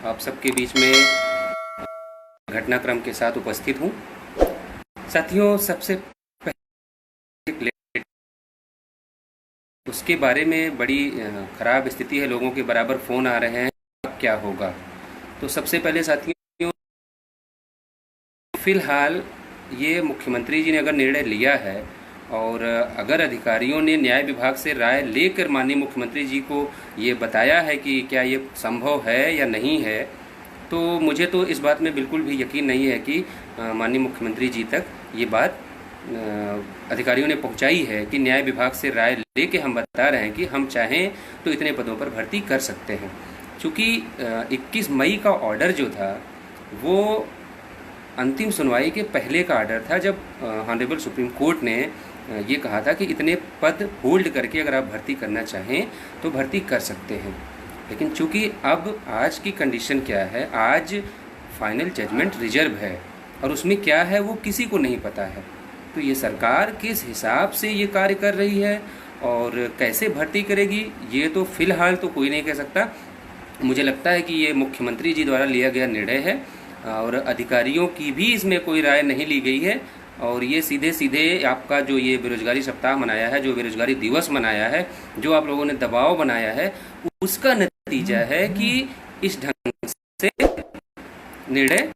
आप सबके बीच में घटनाक्रम के साथ उपस्थित हूँ। साथियों, सबसे पहले उसके बारे में बड़ी ख़राब स्थिति है, लोगों के बराबर फ़ोन आ रहे हैं, अब क्या होगा। तो सबसे पहले साथियों, फ़िलहाल ये मुख्यमंत्री जी ने अगर निर्णय लिया है और अगर अधिकारियों ने न्याय विभाग से राय लेकर माननीय मुख्यमंत्री जी को ये बताया है कि क्या ये संभव है या नहीं है, तो मुझे तो इस बात में बिल्कुल भी यकीन नहीं है कि माननीय मुख्यमंत्री जी तक ये बात अधिकारियों ने पहुंचाई है कि न्याय विभाग से राय लेके हम बता रहे हैं कि हम चाहें तो इतने पदों पर भर्ती कर सकते हैं। चूँकि 21 मई का ऑर्डर जो था वो अंतिम सुनवाई के पहले का ऑर्डर था, जब ऑनरेबल सुप्रीम कोर्ट ने ये कहा था कि इतने पद होल्ड करके अगर आप भर्ती करना चाहें तो भर्ती कर सकते हैं। लेकिन चूंकि अब आज की कंडीशन क्या है, आज फाइनल जजमेंट रिजर्व है और उसमें क्या है वो किसी को नहीं पता है। तो ये सरकार किस हिसाब से ये कार्य कर रही है और कैसे भर्ती करेगी, ये तो फिलहाल तो कोई नहीं कह सकता। मुझे लगता है कि ये मुख्यमंत्री जी द्वारा लिया गया निर्णय है और अधिकारियों की भी इसमें कोई राय नहीं ली गई है और ये सीधे सीधे आपका जो ये बेरोजगारी सप्ताह मनाया है, जो बेरोजगारी दिवस मनाया है, जो आप लोगों ने दबाव बनाया है, उसका नतीजा है कि इस ढंग से निर्णय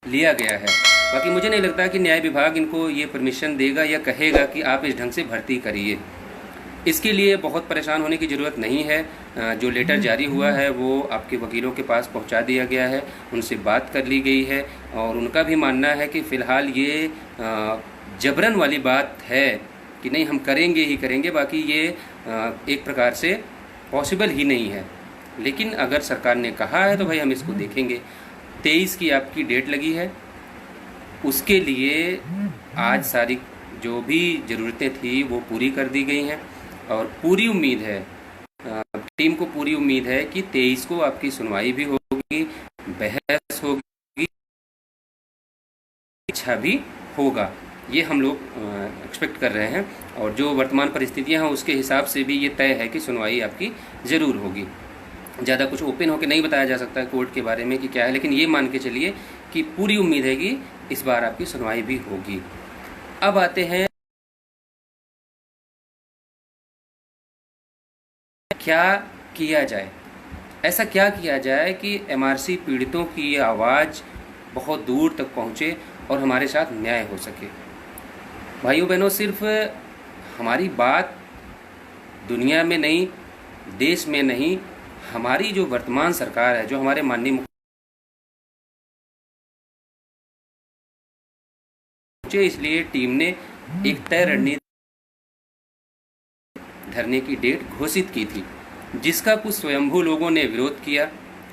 लिया गया है। बाकी मुझे नहीं लगता कि न्याय विभाग इनको ये परमिशन देगा या कहेगा कि आप इस ढंग से भर्ती करिए। इसके लिए बहुत परेशान होने की ज़रूरत नहीं है। जो लेटर जारी हुआ है वो आपके वकीलों के पास पहुंचा दिया गया है, उनसे बात कर ली गई है और उनका भी मानना है कि फ़िलहाल ये जबरन वाली बात है कि नहीं हम करेंगे ही करेंगे, बाकी ये एक प्रकार से पॉसिबल ही नहीं है। लेकिन अगर सरकार ने कहा है तो भाई हम इसको देखेंगे। 23 की आपकी डेट लगी है, उसके लिए आज सारी जो भी ज़रूरतें थी वो पूरी कर दी गई हैं और पूरी उम्मीद है, टीम को पूरी उम्मीद है कि 23 को आपकी सुनवाई भी होगी, बहस होगी, अच्छा भी होगा, ये हम लोग एक्सपेक्ट कर रहे हैं। और जो वर्तमान परिस्थितियां हैं उसके हिसाब से भी ये तय है कि सुनवाई आपकी ज़रूर होगी। ज़्यादा कुछ ओपन होकर नहीं बताया जा सकता है कोर्ट के बारे में कि क्या है, लेकिन ये मान के चलिए कि पूरी उम्मीद है कि इस बार आपकी सुनवाई भी होगी। अब आते हैं क्या किया जाए। ऐसा क्या किया जाए कि एमआरसी पीड़ितों की आवाज़ बहुत दूर तक पहुँचे और हमारे साथ न्याय हो सके। भाइयों बहनों, सिर्फ हमारी बात दुनिया में नहीं, देश में नहीं, हमारी जो वर्तमान सरकार है, जो हमारे माननीय मुख्यमंत्री, इसलिए टीम ने एक तय रणनीति धरने की डेट घोषित की थी, जिसका कुछ स्वयंभू लोगों ने विरोध किया,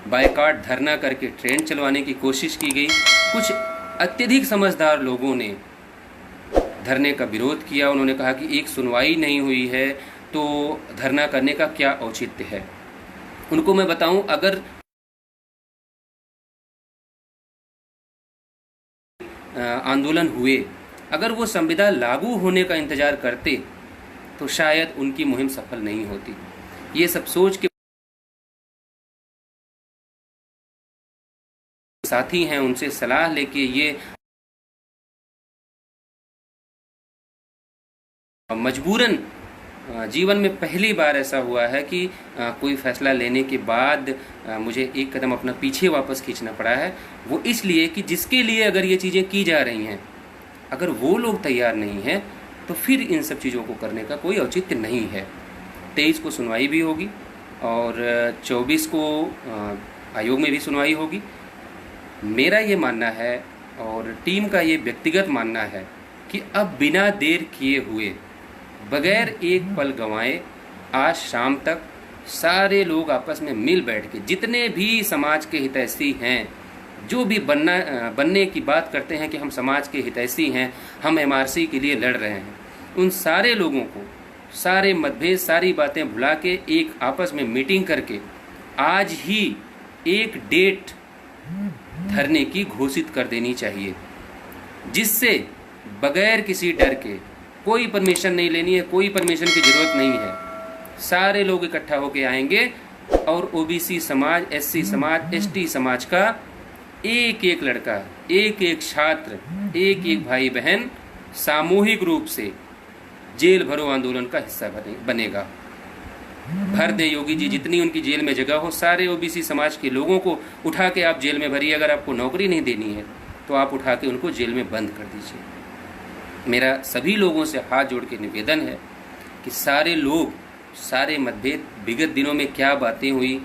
बायकॉट धरना करके ट्रेन चलवाने की कोशिश की गई। कुछ अत्यधिक समझदार लोगों ने धरने का विरोध किया। उन्होंने कहा कि एक सुनवाई नहीं हुई है तो धरना करने का क्या औचित्य है। उनको मैं बताऊं, अगर आंदोलन हुए, अगर वो संविदा लागू होने का इंतजार करते तो शायद उनकी मुहिम सफल नहीं होती। ये सब सोच के साथी हैं, उनसे सलाह लेके ये मजबूरन जीवन में पहली बार ऐसा हुआ है कि कोई फैसला लेने के बाद मुझे एक कदम अपना पीछे वापस खींचना पड़ा है। वो इसलिए कि जिसके लिए अगर ये चीज़ें की जा रही हैं, अगर वो लोग तैयार नहीं हैं तो फिर इन सब चीज़ों को करने का कोई औचित्य नहीं है। 23 को सुनवाई भी होगी और 24 को आयोग में भी सुनवाई होगी। मेरा ये मानना है और टीम का ये व्यक्तिगत मानना है कि अब बिना देर किए हुए, बगैर एक पल गंवाए, आज शाम तक सारे लोग आपस में मिल बैठ के, जितने भी समाज के हितैषी हैं, जो भी बनने की बात करते हैं कि हम समाज के हितैषी हैं, हम एमआरसी के लिए लड़ रहे हैं, उन सारे लोगों को सारे मतभेद, सारी बातें भुला के एक आपस में मीटिंग करके आज ही एक डेट धरने की घोषित कर देनी चाहिए, जिससे बगैर किसी डर के, कोई परमिशन नहीं लेनी है, कोई परमिशन की ज़रूरत नहीं है, सारे लोग इकट्ठा होके आएंगे और ओबीसी समाज, एससी समाज, एसटी समाज का एक एक लड़का, एक एक छात्र, एक एक भाई बहन सामूहिक रूप से जेल भरो आंदोलन का हिस्सा बनेगा। भर दे योगी जी, जितनी उनकी जेल में जगह हो, सारे ओबीसी समाज के लोगों को उठा के आप जेल में भरिए। अगर आपको नौकरी नहीं देनी है तो आप उठा के उनको जेल में बंद कर दीजिए। मेरा सभी लोगों से हाथ जोड़ के निवेदन है कि सारे लोग, सारे मतभेद, विगत दिनों में क्या बातें हुई,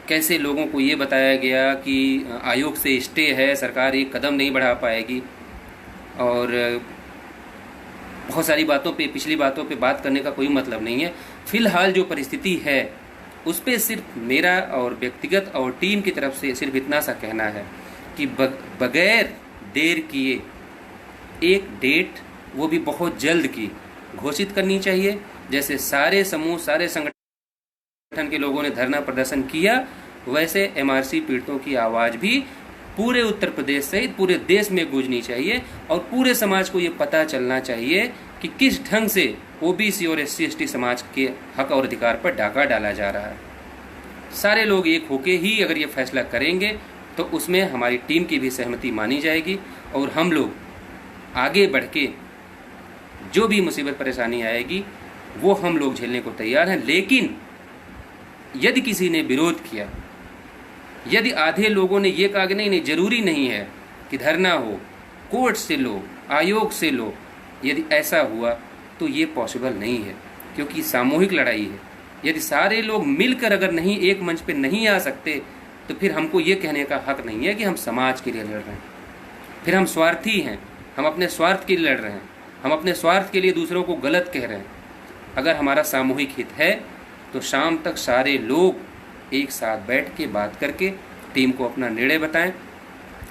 कैसे लोगों को ये बताया गया कि आयोग से स्टे है, सरकार एक कदम नहीं बढ़ा पाएगी, और बहुत सारी बातों पे, पिछली बातों पे बात करने का कोई मतलब नहीं है। फिलहाल जो परिस्थिति है उस पर सिर्फ मेरा और व्यक्तिगत और टीम की तरफ से सिर्फ इतना सा कहना है कि बगैर देर किए एक डेट, वो भी बहुत जल्द की, घोषित करनी चाहिए। जैसे सारे समूह, सारे संगठन के लोगों ने धरना प्रदर्शन किया, वैसे एमआरसी पीड़ितों की आवाज़ भी पूरे उत्तर प्रदेश सहित पूरे देश में गूंजनी चाहिए और पूरे समाज को ये पता चलना चाहिए कि किस ढंग से ओबीसी और एससी एसटी समाज के हक और अधिकार पर डाका डाला जा रहा है। सारे लोग एक होके ही अगर ये फैसला करेंगे तो उसमें हमारी टीम की भी सहमति मानी जाएगी और हम लोग आगे बढ़ के जो भी मुसीबत परेशानी आएगी वो हम लोग झेलने को तैयार हैं। लेकिन यदि किसी ने विरोध किया, यदि आधे लोगों ने ये कहा कि नहीं, जरूरी नहीं है कि धरना हो, कोर्ट से लो, आयोग से लो, यदि ऐसा हुआ तो ये पॉसिबल नहीं है, क्योंकि सामूहिक लड़ाई है। यदि सारे लोग मिलकर अगर नहीं, एक मंच पे नहीं आ सकते, तो फिर हमको ये कहने का हक नहीं है कि हम समाज के लिए लड़ रहे हैं। फिर हम स्वार्थी हैं, हम अपने स्वार्थ के लिए लड़ रहे हैं, हम अपने स्वार्थ के लिए दूसरों को गलत कह रहे हैं। अगर हमारा सामूहिक हित है तो शाम तक सारे लोग एक साथ बैठ के बात करके टीम को अपना निर्णय बताएं।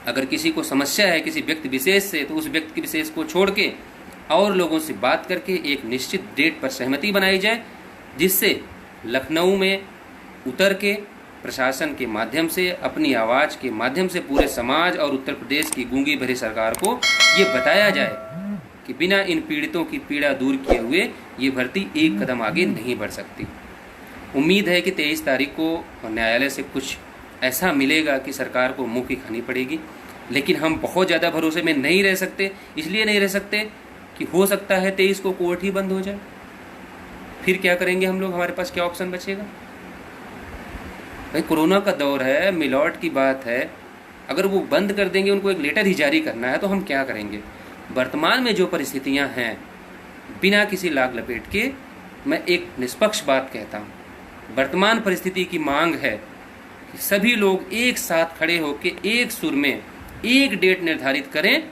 अगर किसी को समस्या है किसी व्यक्ति विशेष से, तो उस व्यक्ति विशेष को छोड़ के और लोगों से बात करके एक निश्चित डेट पर सहमति बनाई जाए, जिससे लखनऊ में उतर के प्रशासन के माध्यम से, अपनी आवाज़ के माध्यम से पूरे समाज और उत्तर प्रदेश की गूंगी भरी सरकार को ये बताया जाए कि बिना इन पीड़ितों की पीड़ा दूर किए हुए ये भर्ती एक कदम आगे नहीं बढ़ सकती। उम्मीद है कि 23 तारीख को न्यायालय से कुछ ऐसा मिलेगा कि सरकार को मुंह की खानी पड़ेगी, लेकिन हम बहुत ज़्यादा भरोसे में नहीं रह सकते। इसलिए नहीं रह सकते कि हो सकता है 23 को कोर्ट ही बंद हो जाए। फिर क्या करेंगे हम लोग, हमारे पास क्या ऑप्शन बचेगा? भाई कोरोना का दौर है, मिलॉट की बात है, अगर वो बंद कर देंगे, उनको एक लेटर ही जारी करना है, तो हम क्या करेंगे? वर्तमान में जो परिस्थितियां हैं, बिना किसी लाग लपेट के मैं एक निष्पक्ष बात कहता हूँ, वर्तमान परिस्थिति की मांग है कि सभी लोग एक साथ खड़े होकर एक सुर में एक डेट निर्धारित करें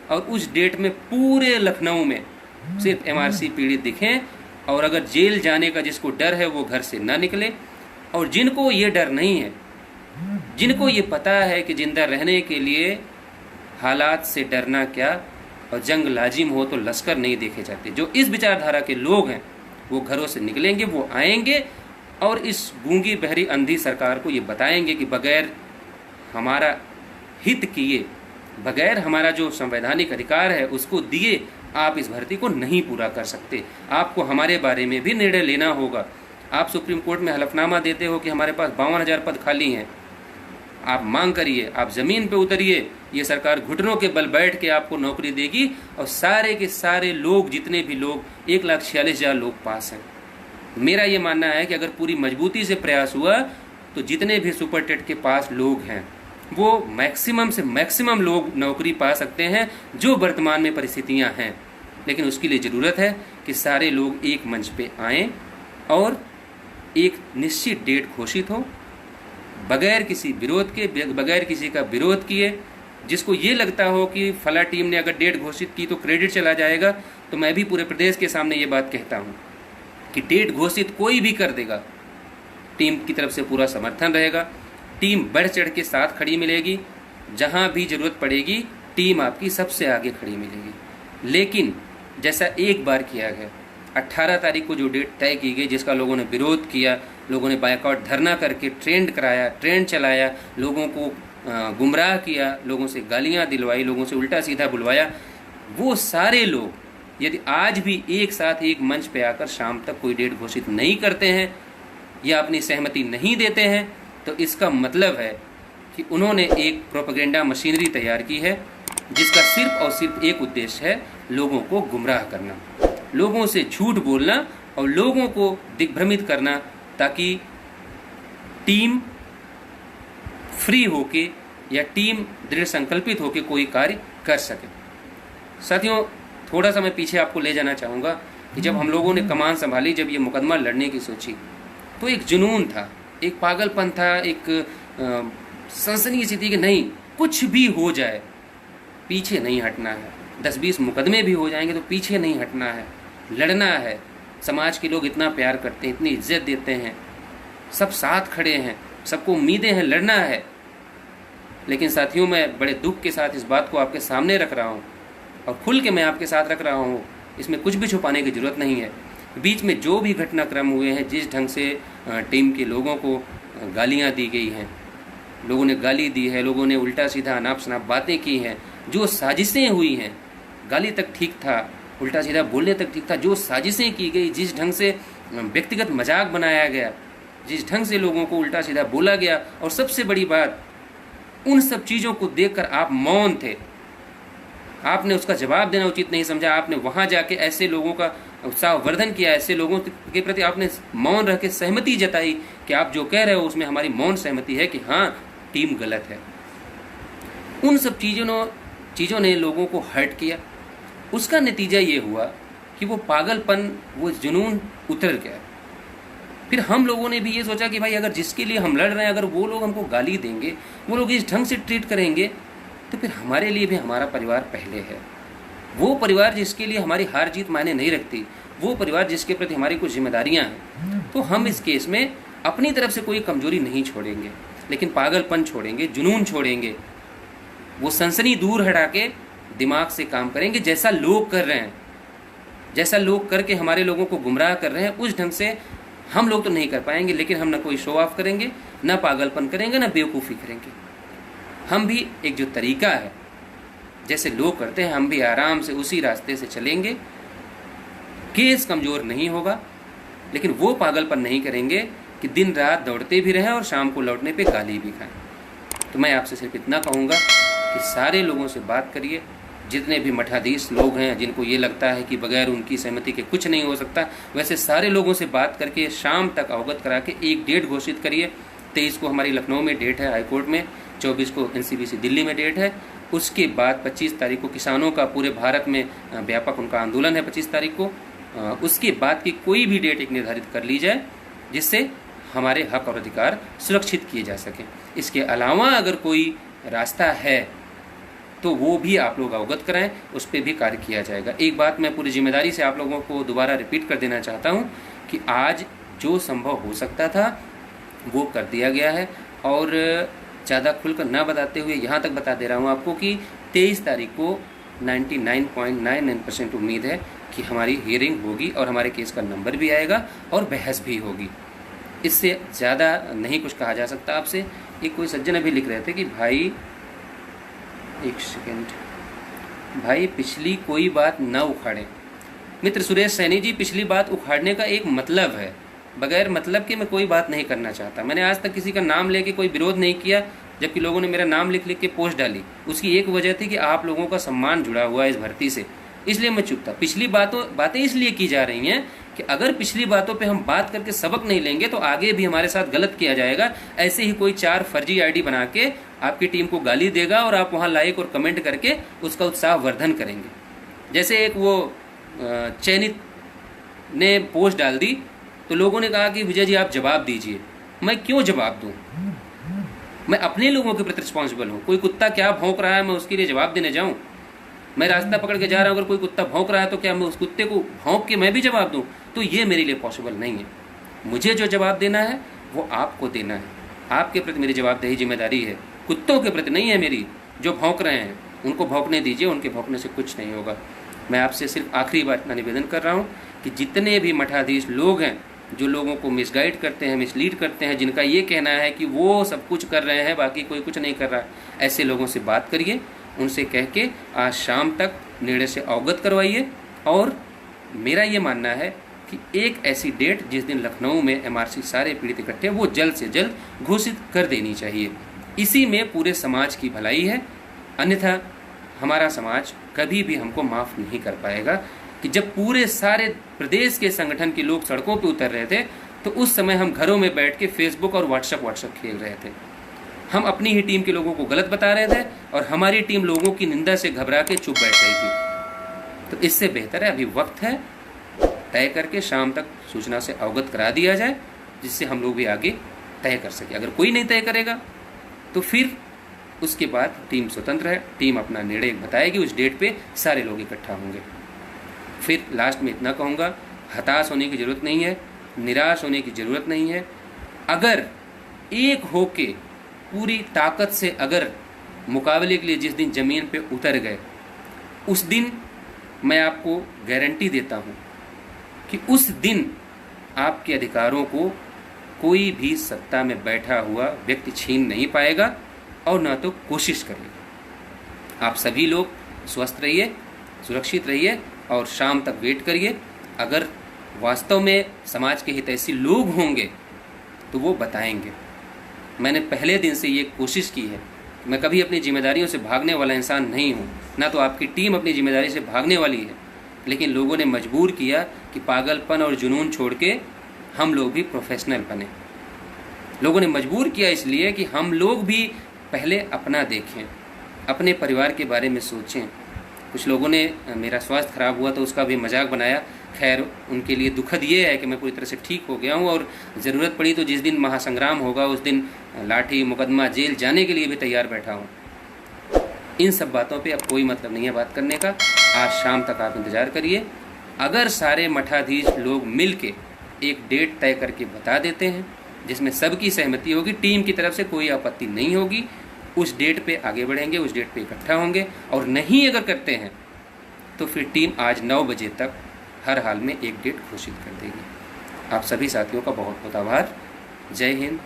और उस डेट में पूरे लखनऊ में सिर्फ एमआरसी पीड़ित दिखें, और अगर जेल जाने का जिसको डर है वो घर से ना निकले, और जिनको ये डर नहीं है, जिनको ये पता है कि जिंदा रहने के लिए हालात से डरना क्या और जंग लाजिम हो तो लश्कर नहीं देखे जाते, जो इस विचारधारा के लोग हैं वो घरों से निकलेंगे, वो आएंगे और इस गूंगी बहरी अंधी सरकार को ये बताएंगे कि बगैर हमारा हित किए, बगैर हमारा जो संवैधानिक अधिकार है उसको दिए, आप इस भर्ती को नहीं पूरा कर सकते। आपको हमारे बारे में भी निर्णय लेना होगा। आप सुप्रीम कोर्ट में हलफनामा देते हो कि हमारे पास 52,000 पद खाली हैं, आप मांग करिए, आप ज़मीन पे उतरिए, ये सरकार घुटनों के बल बैठ के आपको नौकरी देगी, और सारे के सारे लोग, जितने भी लोग, 1,46,000 लोग पास हैं। मेरा ये मानना है कि अगर पूरी मजबूती से प्रयास हुआ तो जितने भी सुपर टेट के पास लोग हैं वो मैक्सिमम से मैक्सिमम लोग नौकरी पा सकते हैं, जो वर्तमान में परिस्थितियां हैं। लेकिन उसके लिए ज़रूरत है कि सारे लोग एक मंच पे आएँ और एक निश्चित डेट घोषित हो, बगैर किसी विरोध के, बगैर किसी का विरोध किए। जिसको ये लगता हो कि फला टीम ने अगर डेट घोषित की तो क्रेडिट चला जाएगा, तो मैं भी पूरे प्रदेश के सामने ये बात कहता हूँ कि डेट घोषित कोई भी कर देगा, टीम की तरफ से पूरा समर्थन रहेगा, टीम बढ़ चढ़ के साथ खड़ी मिलेगी, जहाँ भी ज़रूरत पड़ेगी टीम आपकी सबसे आगे खड़ी मिलेगी। लेकिन जैसा एक बार किया गया, 18 तारीख को जो डेट तय की गई, जिसका लोगों ने विरोध किया, लोगों ने बायकॉट धरना करके ट्रेंड कराया, ट्रेंड चलाया, लोगों को गुमराह किया, लोगों से गालियां दिलवाई, लोगों से उल्टा सीधा बुलवाया, वो सारे लोग यदि आज भी एक साथ एक मंच पे आकर शाम तक कोई डेट घोषित नहीं करते हैं या अपनी सहमति नहीं देते हैं, तो इसका मतलब है कि उन्होंने एक प्रोपेगेंडा मशीनरी तैयार की है जिसका सिर्फ और सिर्फ एक उद्देश्य है, लोगों को गुमराह करना, लोगों से झूठ बोलना और लोगों को दिग्भ्रमित करना, ताकि टीम फ्री होके या टीम दृढ़ संकल्पित होके कोई कार्य कर सके। साथियों, थोड़ा सा मैं पीछे आपको ले जाना चाहूँगा कि जब हम लोगों ने कमान संभाली, जब ये मुकदमा लड़ने की सोची, तो एक जुनून था, एक पागलपन था, एक सनसनी सी थी कि नहीं, कुछ भी हो जाए पीछे नहीं हटना है, 10-20 मुकदमे भी हो जाएंगे तो पीछे नहीं हटना है, लड़ना है। समाज के लोग इतना प्यार करते हैं, इतनी इज्जत देते हैं, सब साथ खड़े हैं, सबको उम्मीदें हैं, लड़ना है। लेकिन साथियों, मैं बड़े दुख के साथ इस बात को आपके सामने रख रहा हूँ और खुल के मैं आपके साथ रख रहा हूँ, इसमें कुछ भी छुपाने की ज़रूरत नहीं है। बीच में जो भी घटनाक्रम हुए हैं, जिस ढंग से टीम के लोगों को गालियाँ दी गई हैं, लोगों ने गाली दी है, लोगों ने उल्टा सीधा अनाप शनाप बातें की हैं, जो साजिशें हुई हैं, गाली तक ठीक था, उल्टा सीधा बोलने तक ठीक था, जो साजिशें की गई, जिस ढंग से व्यक्तिगत मजाक बनाया गया, जिस ढंग से लोगों को उल्टा सीधा बोला गया, और सबसे बड़ी बात, उन सब चीज़ों को देखकर आप मौन थे। आपने उसका जवाब देना उचित नहीं समझा। आपने वहाँ जाके ऐसे लोगों का उत्साहवर्धन किया, ऐसे लोगों के प्रति आपने मौन रह के सहमति जताई कि आप जो कह रहे हो उसमें हमारी मौन सहमति है कि हाँ, टीम गलत है। उन सब चीज़ों ने लोगों को हर्ट किया। उसका नतीजा ये हुआ कि वो पागलपन, वो जुनून उतर गया। फिर हम लोगों ने भी ये सोचा कि भाई, अगर जिसके लिए हम लड़ रहे हैं, अगर वो लोग हमको गाली देंगे, वो लोग इस ढंग से ट्रीट करेंगे, तो फिर हमारे लिए भी हमारा परिवार पहले है। वो परिवार जिसके लिए हमारी हार जीत मायने नहीं रखती, वो परिवार जिसके प्रति हमारी कुछ जिम्मेदारियां हैं, तो हम इस केस में अपनी तरफ से कोई कमजोरी नहीं छोड़ेंगे, लेकिन पागलपन छोड़ेंगे, जुनून छोड़ेंगे, वो सनसनी दूर हटा के दिमाग से काम करेंगे। जैसा लोग कर रहे हैं, जैसा लोग करके हमारे लोगों को गुमराह कर रहे हैं, उस ढंग से हम लोग तो नहीं कर पाएंगे, लेकिन हम ना कोई शो ऑफ करेंगे, ना पागलपन करेंगे, ना बेवकूफ़ी करेंगे। हम भी एक जो तरीका है, जैसे लोग करते हैं, हम भी आराम से उसी रास्ते से चलेंगे। केस कमज़ोर नहीं होगा, लेकिन वो पागलपन नहीं करेंगे कि दिन रात दौड़ते भी रहें और शाम को लौटने पे गाली भी खाएं। तो मैं आपसे सिर्फ इतना कहूँगा कि सारे लोगों से बात करिए, जितने भी मठाधीश लोग हैं जिनको ये लगता है कि बगैर उनकी सहमति के कुछ नहीं हो सकता, वैसे सारे लोगों से बात करके शाम तक अवगत करा के एक डेट घोषित करिए। 23 को हमारी लखनऊ में डेट है हाईकोर्ट में, 24 को NCBC दिल्ली में डेट है। उसके बाद 25 तारीख को किसानों का पूरे भारत में व्यापक उनका आंदोलन है 25 तारीख को। उसके बाद की कोई भी डेट एक निर्धारित कर ली जाए जिससे हमारे हक और अधिकार सुरक्षित किए जा सकें। इसके अलावा अगर कोई रास्ता है तो वो भी आप लोग अवगत कराएं, उस पर भी कार्य किया जाएगा। एक बात मैं पूरी जिम्मेदारी से आप लोगों को दोबारा रिपीट कर देना चाहता हूं कि आज जो संभव हो सकता था वो कर दिया गया है, और ज़्यादा खुलकर ना बताते हुए यहाँ तक बता दे रहा हूँ आपको कि 23 तारीख को 99.99% उम्मीद है कि हमारी हियरिंग होगी और हमारे केस का नंबर भी आएगा और बहस भी होगी। इससे ज़्यादा नहीं कुछ कहा जा सकता आपसे। एक कोई सज्जन अभी लिख रहे थे कि भाई, एक सेकेंड भाई, पिछली कोई बात न उखाड़ें। मित्र सुरेश सैनी जी, पिछली बात उखाड़ने का एक मतलब है, बगैर मतलब के मैं कोई बात नहीं करना चाहता। मैंने आज तक किसी का नाम लेके कोई विरोध नहीं किया, जबकि लोगों ने मेरा नाम लिख लिख के पोस्ट डाली। उसकी एक वजह थी कि आप लोगों का सम्मान जुड़ा हुआ है इस भर्ती से, इसलिए मैं चुप था। पिछली बातें इसलिए की जा रही हैं कि अगर पिछली बातों पे हम बात करके सबक नहीं लेंगे तो आगे भी हमारे साथ गलत किया जाएगा। ऐसे ही कोई 4 फर्जी ID बना के आपकी टीम को गाली देगा और आप वहाँ लाइक और कमेंट करके उसका उत्साहवर्धन करेंगे। जैसे एक वो चयनित ने पोस्ट डाल दी तो लोगों ने कहा कि विजय जी आप जवाब दीजिए। मैं क्यों जवाब दूं? मैं अपने लोगों के प्रति रिस्पॉन्सिबल हूँ। कोई कुत्ता क्या भौंक रहा है मैं उसके लिए जवाब देने जाऊँ? मैं रास्ता पकड़ के जा रहा हूँ, अगर कोई कुत्ता भौंक रहा है तो क्या मैं उस कुत्ते को भौंक के मैं भी जवाब दूँ? तो ये मेरे लिए पॉसिबल नहीं है। मुझे जो जवाब देना है वो आपको देना है। आपके प्रति मेरी जवाबदेही जिम्मेदारी है, कुत्तों के प्रति नहीं है मेरी। जो भौंक रहे हैं उनको भौंकने दीजिए, उनके भौंकने से कुछ नहीं होगा। मैं आपसे सिर्फ आखिरी बार इतना निवेदन कर रहा हूँ कि जितने भी मठाधीश लोग हैं जो लोगों को मिसगाइड करते हैं, मिसलीड करते हैं, जिनका ये कहना है कि वो सब कुछ कर रहे हैं बाकी कोई कुछ नहीं कर रहा, ऐसे लोगों से बात करिए, उनसे कह के आज शाम तक निर्णय से अवगत करवाइए। और मेरा ये मानना है कि एक ऐसी डेट जिस दिन लखनऊ में एमआरसी सारे पीड़ित इकट्ठे, वो जल्द से जल्द घोषित कर देनी चाहिए। इसी में पूरे समाज की भलाई है, अन्यथा हमारा समाज कभी भी हमको माफ़ नहीं कर पाएगा। कि जब पूरे सारे प्रदेश के संगठन के लोग सड़कों पे उतर रहे थे, तो उस समय हम घरों में बैठ के फेसबुक और व्हाट्सएप खेल रहे थे। हम अपनी ही टीम के लोगों को गलत बता रहे थे और हमारी टीम लोगों की निंदा से घबरा के चुप बैठ रही थी। तो इससे बेहतर है अभी वक्त है, तय करके शाम तक सूचना से अवगत करा दिया जाए, जिससे हम लोग भी आगे तय कर सके। अगर कोई नहीं तय करेगा तो फिर उसके बाद टीम स्वतंत्र है, टीम अपना निर्णय बताएगी, उस डेट पे सारे लोग इकट्ठा होंगे। फिर लास्ट में इतना कहूँगा, हताश होने की ज़रूरत नहीं है, निराश होने की ज़रूरत नहीं है। अगर एक होके पूरी ताकत से अगर मुकाबले के लिए जिस दिन ज़मीन पे उतर गए, उस दिन मैं आपको गारंटी देता हूँ कि उस दिन आपके अधिकारों को कोई भी सत्ता में बैठा हुआ व्यक्ति छीन नहीं पाएगा और ना तो कोशिश करेगा। आप सभी लोग स्वस्थ रहिए, सुरक्षित रहिए और शाम तक वेट करिए। अगर वास्तव में समाज के हितैषी लोग होंगे तो वो बताएंगे। मैंने पहले दिन से ये कोशिश की है, मैं कभी अपनी जिम्मेदारियों से भागने वाला इंसान नहीं हूँ, ना तो आपकी टीम अपनी जिम्मेदारी से भागने वाली है। लेकिन लोगों ने मजबूर किया कि पागलपन और जुनून छोड़ के हम लोग भी प्रोफेशनल बने। लोगों ने मजबूर किया इसलिए कि हम लोग भी पहले अपना देखें, अपने परिवार के बारे में सोचें। कुछ लोगों ने मेरा स्वास्थ्य खराब हुआ तो उसका भी मजाक बनाया। खैर, उनके लिए दुखद ये है कि मैं पूरी तरह से ठीक हो गया हूँ और ज़रूरत पड़ी तो जिस दिन महासंग्राम होगा उस दिन लाठी, मुकदमा, जेल जाने के लिए भी तैयार बैठा हूँ। इन सब बातों पे अब कोई मतलब नहीं है बात करने का। आज शाम तक आप इंतज़ार करिए। अगर सारे मठाधीश लोग मिल के एक डेट तय करके बता देते हैं जिसमें सबकी सहमति होगी, टीम की तरफ से कोई आपत्ति नहीं होगी, उस डेट पे आगे बढ़ेंगे, उस डेट पे इकट्ठा होंगे। और नहीं अगर करते हैं तो फिर टीम आज 9 बजे तक हर हाल में एक डेट घोषित कर देगी। आप सभी साथियों का बहुत बहुत आभार। जय हिंद,